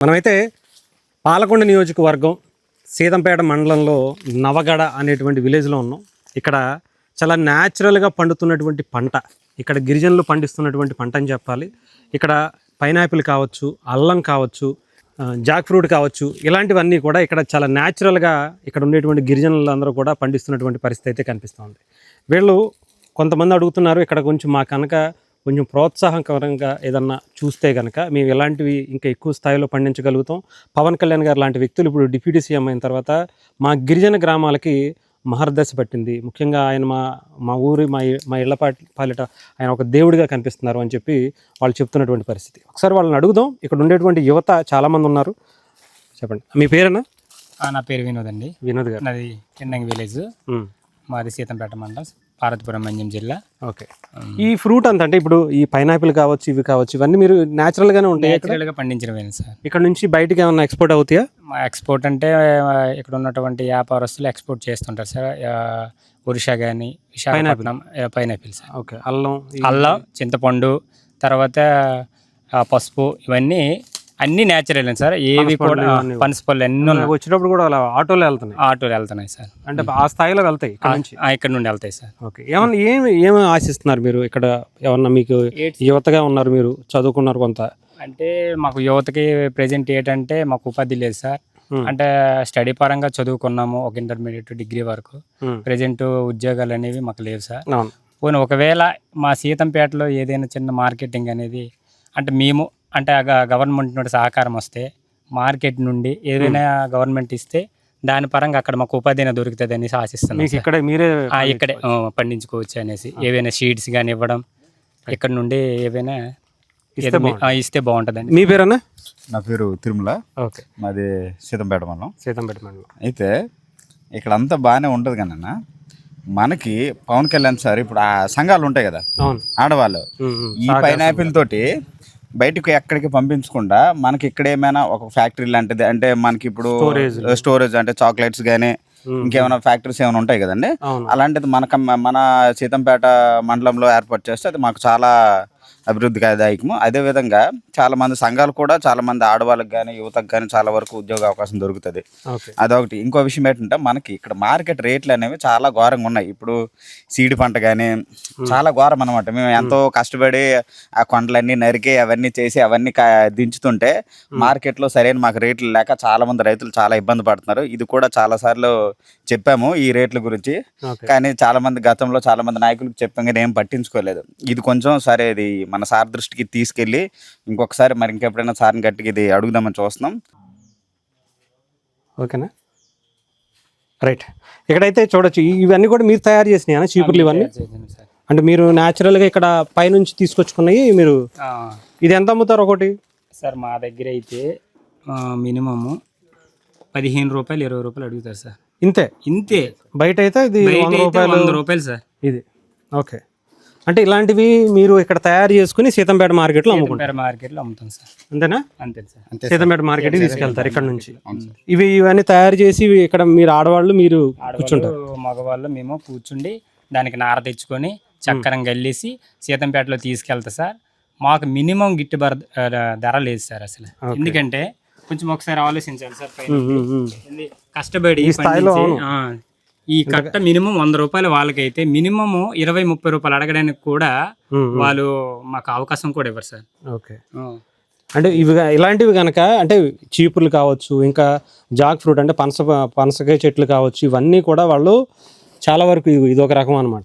మనమైతే పాలకొండ నియోజకవర్గం సీతంపేట మండలంలో నవగడ అనేటువంటి విలేజ్లో ఉన్నాం. ఇక్కడ చాలా న్యాచురల్గా పండుతున్నటువంటి పంట, ఇక్కడ గిరిజనులు పండిస్తున్నటువంటి పంట అని చెప్పాలి. ఇక్కడ పైనాపిల్ కావచ్చు, అల్లం కావచ్చు, జాక్ ఫ్రూట్ కావచ్చు, ఇలాంటివన్నీ కూడా ఇక్కడ చాలా న్యాచురల్గా ఇక్కడ ఉండేటువంటి గిరిజనులందరూ కూడా పండిస్తున్నటువంటి పరిస్థితి అయితే కనిపిస్తుంది. వీళ్ళు కొంతమంది అడుగుతున్నారు, ఇక్కడ కొంచెం మా కనుక కొంచెం ప్రోత్సాహకరంగా ఏదన్నా చూస్తే కనుక మేము ఎలాంటివి ఇంకా ఎక్కువ స్థాయిలో పండించగలుగుతాం. పవన్ కళ్యాణ్ గారు లాంటి వ్యక్తులు ఇప్పుడు డిప్యూటీ సీఎం అయిన తర్వాత మా గిరిజన గ్రామాలకి మహర్దశ పట్టింది. ముఖ్యంగా ఆయన మా ఊరి మా ఇళ్ల పాలిట ఆయన ఒక దేవుడిగా కనిపిస్తున్నారు అని చెప్పి వాళ్ళు చెప్తున్నటువంటి పరిస్థితి. ఒకసారి వాళ్ళని అడుగుదాం. ఇక్కడ ఉండేటువంటి యువత చాలామంది ఉన్నారు. చెప్పండి, మీ పేరేనా? నా పేరు వినోద్ అండి. వినోద్ గారు. నాది కిండంగి విలేజ్, మాది సీతంపేట మండలం, పార్వతీపురం మంజం జిల్లా. ఓకే. ఈ ఫ్రూట్ అంతా అంటే ఇప్పుడు ఈ పైనాపిల్ కావచ్చు, ఇవి కావచ్చు, ఇవన్నీ మీరు న్యాచురల్గానే ఉంటాయి, నేచురల్గా పండించడమేనా సార్? ఇక్కడ నుంచి బయటికి ఏమన్నా ఎక్స్పోర్ట్ అవుతాయా? మా ఎక్స్పోర్ట్ అంటే ఇక్కడ ఉన్నటువంటి వ్యాపారస్తులు ఎక్స్పోర్ట్ చేస్తుంటారు సార్. ఒరిషా కానీ, విశాఖపట్నం పైనాపిల్ సార్. ఓకే. అల్లం, చింతపండు, తర్వాత పసుపు, ఇవన్నీ అన్ని న్యాచురల్ సార్. ఏవి కూడా పనసపళ్ళు అన్నీ వచ్చేటప్పుడు కూడా ఆటోలు వెళ్తున్నాయి సార్. అంటే ఆ స్థాయిలో వెళ్తాయి ఇక్కడ నుండి వెళ్తాయి సార్. ఓకే. ఏమన్నా ఏమి ఆశిస్తున్నారు మీరు? ఇక్కడ ఏమన్నా మీకు యువతగా ఉన్నారు, మీరు చదువుకున్నారు కొంత, అంటే మాకు యువతకి ప్రెజెంట్ ఏంటంటే మాకు ఉపాధి లేదు సార్. అంటే స్టడీ పరంగా చదువుకున్నాము, ఒక ఇంటర్మీడియట్ డిగ్రీ వరకు. ప్రెజెంట్ ఉద్యోగాలు అనేవి మాకు లేవు సార్. పోనీ ఒకవేళ మా సీతంపేటలో ఏదైనా చిన్న మార్కెటింగ్ అనేది అంటే మేము అంటే గవర్నమెంట్ నుండి సహకారం వస్తే, మార్కెట్ నుండి ఏదైనా గవర్నమెంట్ ఇస్తే దాని పరంగా అక్కడ మాకు ఉపాధి అయినా దొరుకుతుంది అనేసి ఆశిస్తున్నాం. ఇక్కడే పండించుకోవచ్చు అనేసి ఏవైనా షీట్స్ కానీ ఇవ్వడం, ఇక్కడ నుండి ఏవైనా ఇస్తే బాగుంటుందండి. మీ పేరన్నా? నా పేరు తిరుమల. ఓకే. మాది సీతంపేట మండలం. సీతంపేట అయితే ఇక్కడ అంతా బాగానే ఉంటుంది కానీ అన్న, మనకి పవన్ కళ్యాణ్ సార్ ఇప్పుడు ఆ సంఘాలు ఉంటాయి కదా ఆడవాళ్ళు, ఈ పైనాపిల్ తోటి బయటకు ఎక్కడికి పంపించకుండా మనకి ఇక్కడ ఏమైనా ఒక ఫ్యాక్టరీ లాంటిది, అంటే మనకి ఇప్పుడు స్టోరేజ్ అంటే చాక్లెట్స్ కానీ ఇంకేమైనా ఫ్యాక్టరీస్ ఏమైనా ఉంటాయి కదండి, అలాంటిది మన సీతంపేట మండలంలో ఏర్పాటు చేస్తే అది మాకు చాలా అభివృద్ధిదాయకము. అదేవిధంగా చాలా మంది సంఘాలు కూడా చాలా మంది ఆడవాళ్ళకి కానీ యువతకు కానీ చాలా వరకు ఉద్యోగ అవకాశం దొరుకుతుంది. అదొకటి. ఇంకో విషయం ఏంటంటే మనకి ఇక్కడ మార్కెట్ రేట్లు అనేవి చాలా ఘోరంగా ఉన్నాయి. ఇప్పుడు సీడి పంట కానీ చాలా ఘోరం అనమాట. మేము ఎంతో కష్టపడి ఆ కొండలన్నీ నరికి అవన్నీ చేసి అవన్నీ దించుతుంటే మార్కెట్లో సరైన మాకు రేట్లు లేక చాలా మంది రైతులు చాలా ఇబ్బంది పడుతున్నారు. ఇది కూడా చాలా సార్లు చెప్పాము ఈ రేట్ల గురించి, కానీ చాలా మంది గతంలో చాలా మంది నాయకులకు చెప్పాం కానీ ఏం పట్టించుకోలేదు. ఇది కొంచెం సరే, ఇది మన సార్ దృష్టికి తీసుకెళ్ళి ఇంకొకసారి మరి ఇంకెప్పుడైనా సార్ని గట్టిగా ఇది అడుగుదామని చూస్తున్నాం. ఓకేనా? రైట్. ఇక్కడైతే చూడొచ్చు, ఇవన్నీ కూడా మీరు తయారు చేసినాయి చీపుర్లు ఇవన్నీ? అంటే మీరు న్యాచురల్గా ఇక్కడ పైనుంచి తీసుకొచ్చుకున్నాయి మీరు. ఇది ఎంత అమ్ముతారు ఒకటి? సార్ మా దగ్గర అయితే మినిమము 15 రూపాయలు 20 రూపాయలు అడుగుతారు సార్. ఇంతే. బయట అయితే ఇది 100 రూపాయలు సార్ ఇది. ఓకే. అంటే ఇలాంటివి మీరు ఇక్కడ తయారు చేసుకుని సీతంపేట మార్కెట్లో అమ్ముతాం సార్. అంతేనా? అంతే సార్. సీతంపేట మార్కెట్కి తీసుకెళ్తారు ఇక్కడ నుంచి. ఇవన్నీ తయారు చేసి ఇక్కడ మీరు ఆడవాళ్ళు మీరు కూర్చుంటారు, మగవాళ్ళు మేము కూర్చుండి దానికి నార తెచ్చుకొని చక్కరం గల్లేసి సీతంపేటలో తీసుకెళ్తా సార్. మాకు మినిమం గిట్టుబాటు ధర లేదు సార్ అసలు. ఎందుకంటే కొంచెం ఒకసారి ఆలోచించాలి సార్. కష్టపడి ఈ కట్ట మినిమం 100 రూపాయలు వాళ్ళకైతే మినిమం 20-30 రూపాయలు అడగడానికి కూడా వాళ్ళు మాకు అవకాశం కూడా ఇవ్వరు సార్. ఓకే. అంటే ఇలాంటివి కనుక అంటే చీపుర్లు కావచ్చు, ఇంకా జాక్ ఫ్రూట్ అంటే పనసకాయ చెట్లు కావచ్చు, ఇవన్నీ కూడా వాళ్ళు చాలా వరకు ఇది ఒక రకం అనమాట.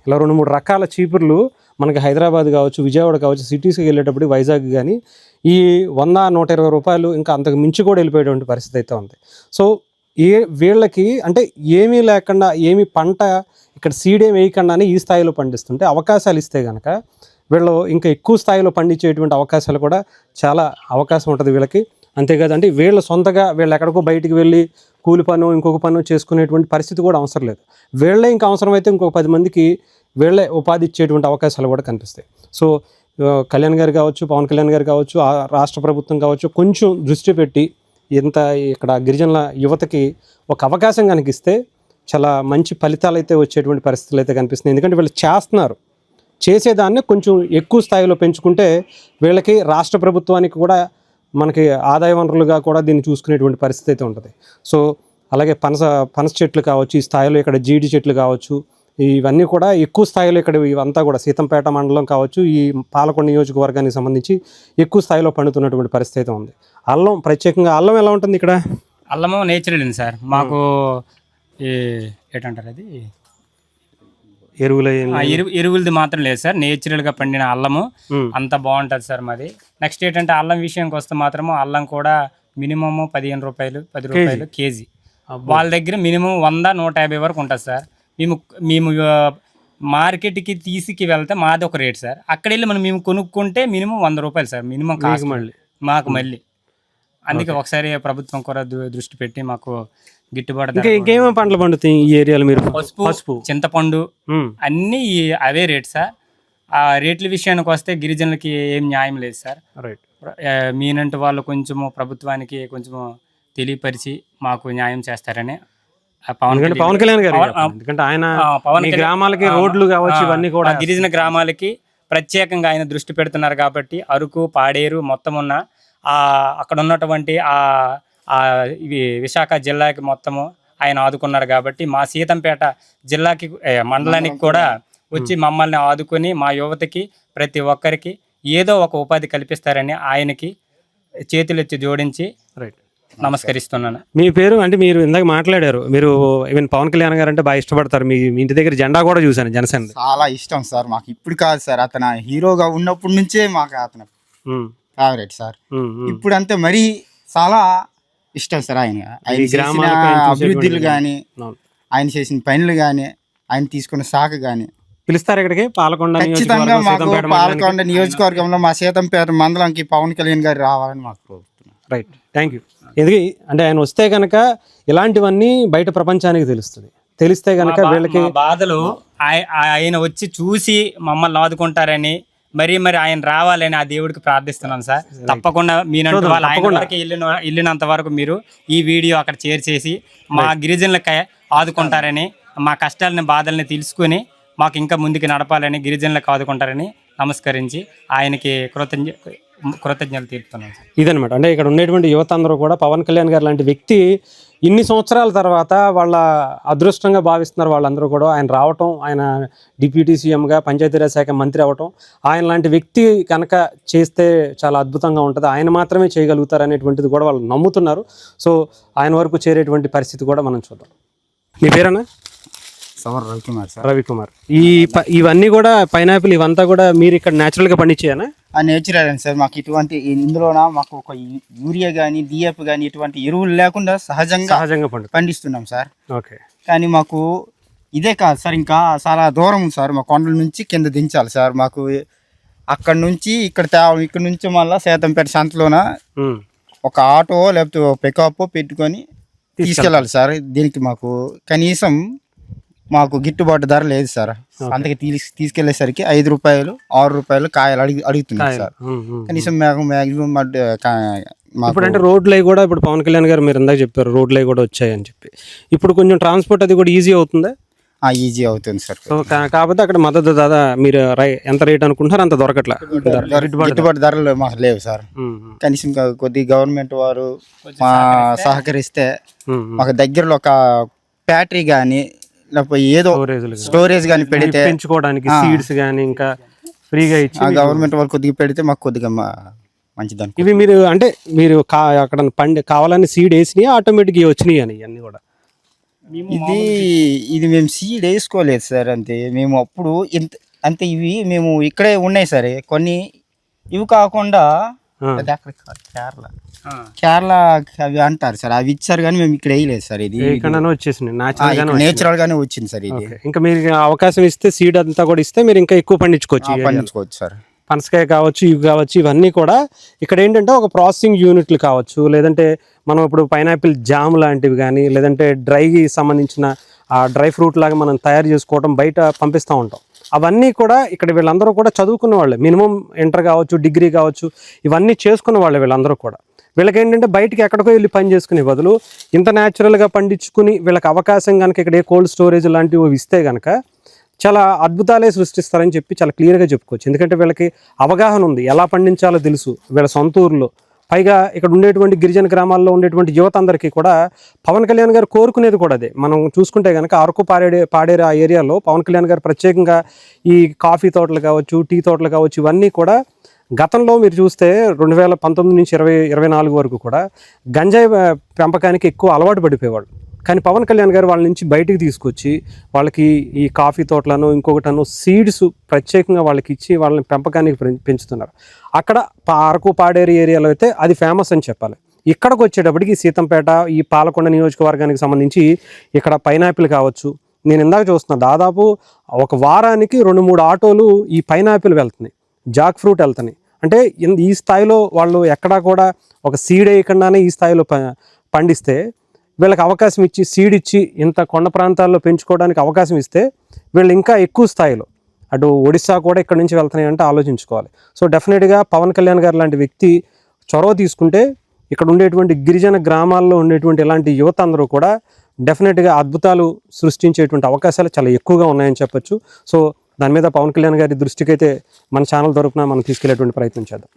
ఇలా 2-3 రకాల చీపుర్లు మనకి హైదరాబాద్ కావచ్చు, విజయవాడ కావచ్చు, సిటీస్కి వెళ్ళేటప్పుడు వైజాగ్ కానీ ఈ 100-120 రూపాయలు ఇంకా అంతకు మించి కూడా వెళ్ళిపోయేటువంటి పరిస్థితి అయితే ఉంది. సో వీళ్ళకి అంటే ఏమీ లేకుండా, ఏమి పంట ఇక్కడ సీడేం వేయకుండానే ఈ స్థాయిలో పండిస్తుంటే అవకాశాలు ఇస్తే కనుక వీళ్ళు ఇంకా ఎక్కువ స్థాయిలో పండించేటువంటి అవకాశాలు కూడా చాలా అవకాశం ఉంటుంది వీళ్ళకి. అంతేకాదు, అంటే వీళ్ళు సొంతగా వీళ్ళు ఎక్కడికో బయటికి వెళ్ళి కూలి పను ఇంకొక పను చేసుకునేటువంటి పరిస్థితి కూడా అవసరం లేదు. వీళ్ళే ఇంకా అవసరమైతే ఇంకొక 10 మందికి వీళ్ళే ఉపాధి ఇచ్చేటువంటి అవకాశాలు కూడా కనిపిస్తాయి. సో కళ్యాణ్ గారు కావచ్చు, పవన్ కళ్యాణ్ గారు కావచ్చు, రాష్ట్ర ప్రభుత్వం కావచ్చు, కొంచెం దృష్టి పెట్టి ఇంత ఇక్కడ గిరిజనుల యువతకి ఒక అవకాశం కనిపిస్తే చాలా మంచి ఫలితాలు అయితే వచ్చేటువంటి పరిస్థితులు అయితే కనిపిస్తున్నాయి. ఎందుకంటే వీళ్ళు చేసేదాన్ని కొంచెం ఎక్కువ స్థాయిలో పెంచుకుంటే వీళ్ళకి రాష్ట్ర ప్రభుత్వానికి కూడా మనకి ఆదాయ వనరులుగా కూడా దీన్ని చూసుకునేటువంటి పరిస్థితి అయితే ఉంటుంది. సో అలాగే పనస చెట్లు కావచ్చు, ఈ స్థాయిలో ఇక్కడ జీడి చెట్లు కావచ్చు, ఇవన్నీ కూడా ఎక్కువ స్థాయిలో ఇక్కడ ఇవంతా కూడా సీతంపేట మండలం కావచ్చు, ఈ పాలకొండ నియోజకవర్గానికి సంబంధించి ఎక్కువ స్థాయిలో పండుతున్నటువంటి పరిస్థితి అయితే ఉంది. అల్లం, ప్రత్యేకంగా అల్లం ఎలా ఉంటుంది ఇక్కడ? అల్లము నేచురల్ అండి సార్. మాకు ఈ ఏంటంటారు అది ఎరువులది మాత్రం లేదు సార్. నేచురల్గా పండిన అల్లము అంత బాగుంటుంది సార్ మాది. నెక్స్ట్ ఏంటంటే అల్లం విషయానికి వస్తే మాత్రము అల్లం కూడా మినిమము 15 రూపాయలు 10 రూపాయలు కేజీ. వాళ్ళ దగ్గర మినిమం 100-150 వరకు ఉంటుంది సార్. మేము మార్కెట్కి తీసుకు వెళ్తే మాది ఒక రేట్ సార్. అక్కడ వెళ్ళి మేము కొనుక్కుంటే మినిమం 100 రూపాయలు సార్ మినిమం కాస్ట్ మాకు మళ్ళీ. అందుకే ఒకసారి ప్రభుత్వం కూడా దృష్టి పెట్టి మాకు గిట్టుబాటు. ఇంకేమేమి పంటలు పండుతాయి ఈ ఏరియాలో? మీరు పసుపు, చింతపండు అన్నీ అవే రేట్ సార్. ఆ రేట్ల విషయానికి వస్తే గిరిజనులకి ఏం న్యాయం లేదు సార్. రైట్. మీనంటే వాళ్ళు కొంచెము ప్రభుత్వానికి కొంచెము తెలియపరిచి మాకు న్యాయం చేస్తారని పవన్ కళ్యాణ్ గారు, ఎందుకంటే ఆయన గ్రామాలకి రోడ్లు కావచ్చు ఇవన్నీ కూడా గిరిజన గ్రామాలకి ప్రత్యేకంగా ఆయన దృష్టి పెడుతున్నారు కాబట్టి అరకు, పాడేరు మొత్తం ఉన్న అక్కడ ఉన్నటువంటి ఇవి విశాఖ జిల్లాకి మొత్తము ఆయన ఆదుకున్నారు కాబట్టి మా సీతంపేట జిల్లాకి మండలానికి కూడా వచ్చి మమ్మల్ని ఆదుకొని మా యువతకి ప్రతి ఒక్కరికి ఏదో ఒక ఉపాధి కల్పిస్తారని ఆయనకి చేతులెత్తి జోడించి నమస్కరిస్తున్నాను. మీ పేరు అంటే మీరు ఇందాక మాట్లాడారు, మీరు ఈవెన్ పవన్ కళ్యాణ్ గారు అంటే బాగా ఇష్టపడతారు. మీ ఇంటి దగ్గర జెండా కూడా చూసాను, జనసేన. చాలా ఇష్టం సార్ మాకు. ఇప్పుడు కాదు సార్, అతను హీరోగా ఉన్నప్పటి నుంచే మాకు అతను ఫేవరెట్ సార్. ఇప్పుడు అంతే మరీ చాలా ఇష్టం సార్. ఆయన చేసిన అభివృద్ధులు కానీ, ఆయన చేసిన పనులు కానీ, ఆయన తీసుకున్న శాఖ కానీ. పిలుస్తారు ఇక్కడికి పాలకొండ? ఖచ్చితంగా మాకు పాలకొండ నియోజకవర్గంలో మా సీతంపేట మండలంకి పవన్ కళ్యాణ్ గారు రావాలని మాకు కోరుతున్నాం. Right, thank you. ఎందుకు అంటే ఆయన వస్తే కనుక ఇలాంటివన్నీ బయట ప్రపంచానికి తెలిస్తే కనుక వీళ్ళకి బాధలు ఆయన వచ్చి చూసి మమ్మల్ని ఆదుకుంటారని మరి ఆయన రావాలని ఆ దేవుడికి ప్రార్థిస్తున్నాం సార్. తప్పకుండా మీనంటూ వాళ్ళు ఆయన వరకు వెళ్ళినంత వరకు మీరు ఈ వీడియో అక్కడ షేర్ చేసి మా గిరిజనులకి ఆదుకుంటారని, మా కష్టాలని బాధల్ని తెలుసుకుని మాకు ఇంకా ముందుకు నడపాలని, గిరిజనులకు ఆదుకుంటారని నమస్కరించి ఆయనకి కృతజ్ఞతలు తీరుతున్నాం. ఇదనమాట. అంటే ఇక్కడ ఉండేటువంటి యువత అందరూ కూడా పవన్ కళ్యాణ్ గారు లాంటి వ్యక్తి ఇన్ని సంవత్సరాల తర్వాత వాళ్ళ అదృష్టంగా భావిస్తున్నారు వాళ్ళందరూ కూడా. ఆయన రావటం, ఆయన డిప్యూటీ సీఎంగా పంచాయతీరాజ్ శాఖ మంత్రి అవ్వటం, ఆయన లాంటి వ్యక్తి కనుక చేస్తే చాలా అద్భుతంగా ఉంటుంది, ఆయన మాత్రమే చేయగలుగుతారు అనేటువంటిది కూడా వాళ్ళు నమ్ముతున్నారు. సో ఆయన వరకు చేరేటువంటి పరిస్థితి కూడా మనం చూద్దాం. మీ పేరేనా? రవికుమార్ సార్. రవికుమార్. ఇవన్నీ కూడా పైనాపిల్ ఇవంతా కూడా మీరు ఇక్కడ న్యాచురల్గా పండించేనా? నేచురల్ అండి సార్. మాకు ఇటువంటి ఇందులోన మాకు ఒక యూరియా కానీ, డిఎఫ్ కానీ ఇటువంటి ఎరువులు లేకుండా సహజంగా పండిస్తున్నాం సార్. ఓకే. కానీ మాకు ఇదే కాదు సార్, ఇంకా చాలా దూరం ఉంది సార్. మా కొండల నుంచి కింద దించాలి సార్. మాకు అక్కడ నుంచి ఇక్కడ నుంచి మళ్ళీ సీతంపేట సంతలోన ఒక ఆటో లేకపోతే పికప్ పెట్టుకొని తీసుకెళ్ళాలి సార్. దీనికి మాకు కనీసం గిట్టుబాటు ధర లేదు సార్. అందుకే తీసుకెళ్లేసరికి 5 రూపాయలు 6 రూపాయలు కాయలు అడుగుతున్నారు సార్. కనీసం మ్యాక్సిమం ఇప్పుడంటే రోడ్లు అవి కూడా ఇప్పుడు పవన్ కళ్యాణ్ గారు మీరు ఇందాక చెప్పారు రోడ్లు అవి కూడా వచ్చాయని చెప్పి, ఇప్పుడు కొంచెం ట్రాన్స్పోర్ట్ అది కూడా ఈజీ అవుతుందా? ఈజీ అవుతుంది సార్. కాకపోతే అక్కడ మద్దతు దాదా మీరు ఎంత రేట్ అనుకుంటున్నారు అంత దొరకట్లా, గిట్టుబాటు ధరలు మాకు లేవు సార్. కనీసం కొద్దిగా గవర్నమెంట్ వారు సహకరిస్తే మాకు దగ్గరలో ఒక ఫ్యాక్టరీ కానీ లేకపోతే ఏదో స్టోరేజ్ కానీ పెడితే పెంచుకోవడానికి సీడ్స్ కానీ ఇంకా ఫ్రీగా ఇచ్చి గవర్నమెంట్ వాళ్ళు కొద్దిగా పెడితే మాకు కొద్దిగా మంచిది. ఇవి మీరు అక్కడ కావాలని సీడ్ వేసినాయి ఆటోమేటిక్ వచ్చినాయి అని ఇవన్నీ కూడా? ఇది మేము సీడ్ వేసుకోలేదు సార్. అంతే మేము అప్పుడు అంతే ఇవి మేము ఇక్కడే ఉన్నాయి సార్ కొన్ని. ఇవి కాకుండా కేరళ అవి అంటారు సార్, అవి ఇచ్చారు కానీ మేము ఇక్కడ వేయలేదు సార్. ఇది నేచురల్ గానే వచ్చింది సార్. ఇది ఇంకా మీరు అవకాశం ఇస్తే సీడ్ అంతా కూడా ఇస్తే మీరు ఇంకా ఎక్కువ పండించుకోవచ్చు సార్. పనసకాయ కావచ్చు, ఇవి కావచ్చు, ఇవన్నీ కూడా ఇక్కడ ఏంటంటే ఒక ప్రాసెసింగ్ యూనిట్లు కావచ్చు, లేదంటే మనం ఇప్పుడు పైనాపిల్ జామ్ లాంటివి కానీ, లేదంటే డ్రైకి సంబంధించిన ఆ డ్రై ఫ్రూట్ లాగా మనం తయారు చేసుకోవడం బయట పంపిస్తూ ఉంటాం. అవన్నీ కూడా ఇక్కడ వీళ్ళందరూ కూడా చదువుకున్న వాళ్ళే, మినిమం ఇంటర్ కావచ్చు, డిగ్రీ కావచ్చు, ఇవన్నీ చేసుకున్న వాళ్ళే వీళ్ళందరూ కూడా. వీళ్ళకి ఏంటంటే బయటికి ఎక్కడికో వెళ్ళి పని చేసుకునే బదులు ఇంత న్యాచురల్గా పండించుకుని వీళ్ళకి అవకాశం కనుక ఇక్కడ ఏ కోల్డ్ స్టోరేజ్ లాంటివి ఇస్తే కనుక చాలా అద్భుతాలే సృష్టిస్తారని చెప్పి చాలా క్లియర్గా చెప్పుకోవచ్చు. ఎందుకంటే వీళ్ళకి అవగాహన ఉంది, ఎలా పండించాలో తెలుసు. వీళ్ళ సొంత ఊర్లో పైగా ఇక్కడ ఉండేటువంటి గిరిజన గ్రామాల్లో ఉండేటువంటి యువత అందరికీ కూడా పవన్ కళ్యాణ్ గారు కోరుకునేది కూడా అదే. మనం చూసుకుంటే కనుక అరకు పాడేరు ఆ ఏరియాలో పవన్ కళ్యాణ్ గారు ప్రత్యేకంగా ఈ కాఫీ తోటలు కావచ్చు, టీ తోటలు కావచ్చు, ఇవన్నీ కూడా గతంలో మీరు చూస్తే 2019 నుంచి 2024 వరకు కూడా గంజాయి పెంపకానికి ఎక్కువ అలవాటు పడిపోయేవాళ్ళు. కానీ పవన్ కళ్యాణ్ గారు వాళ్ళ నుంచి బయటికి తీసుకొచ్చి వాళ్ళకి ఈ కాఫీ తోటలను ఇంకొకటను సీడ్స్ ప్రత్యేకంగా వాళ్ళకి ఇచ్చి వాళ్ళని పెంపకానికి పెంచుతున్నారు. అక్కడ అరకు పాడేరు ఏరియాలో అయితే అది ఫేమస్ అని చెప్పాలి. ఇక్కడికి వచ్చేటప్పటికి సీతంపేట, ఈ పాలకొండ నియోజకవర్గానికి సంబంధించి ఇక్కడ పైనాపిల్ కావచ్చు, నేను ఇందాక చూస్తున్నా దాదాపు ఒక వారానికి 2-3 ఆటోలు ఈ పైనాపిల్ వెళ్తున్నాయి, జాక్ ఫ్రూట్ వెళ్తున్నాయి. అంటే ఈ స్థాయిలో వాళ్ళు ఎక్కడా కూడా ఒక సీడ్ వేయకుండానే ఈ స్థాయిలో పండిస్తే వీళ్ళకి అవకాశం ఇచ్చి సీడ్ ఇచ్చి ఇంత కొండ ప్రాంతాల్లో పెంచుకోవడానికి అవకాశం ఇస్తే వీళ్ళు ఇంకా ఎక్కువ స్థాయిలో అటు ఒడిశా కూడా ఇక్కడ నుంచి వెళ్తున్నాయి అంటే ఆలోచించుకోవాలి. సో డెఫినెట్గా పవన్ కళ్యాణ్ గారు లాంటి వ్యక్తి చొరవ తీసుకుంటే ఇక్కడ ఉండేటువంటి గిరిజన గ్రామాల్లో ఉండేటువంటి ఇలాంటి యువత అందరూ కూడా డెఫినెట్గా అద్భుతాలు సృష్టించేటువంటి అవకాశాలు చాలా ఎక్కువగా ఉన్నాయని చెప్పొచ్చు. సో దాని మీద పవన్ కళ్యాణ్ గారి దృష్టికి అయితే మన ఛానల్ తరపున మనం తీసుకెళ్లేటువంటి ప్రయత్నం చేద్దాం.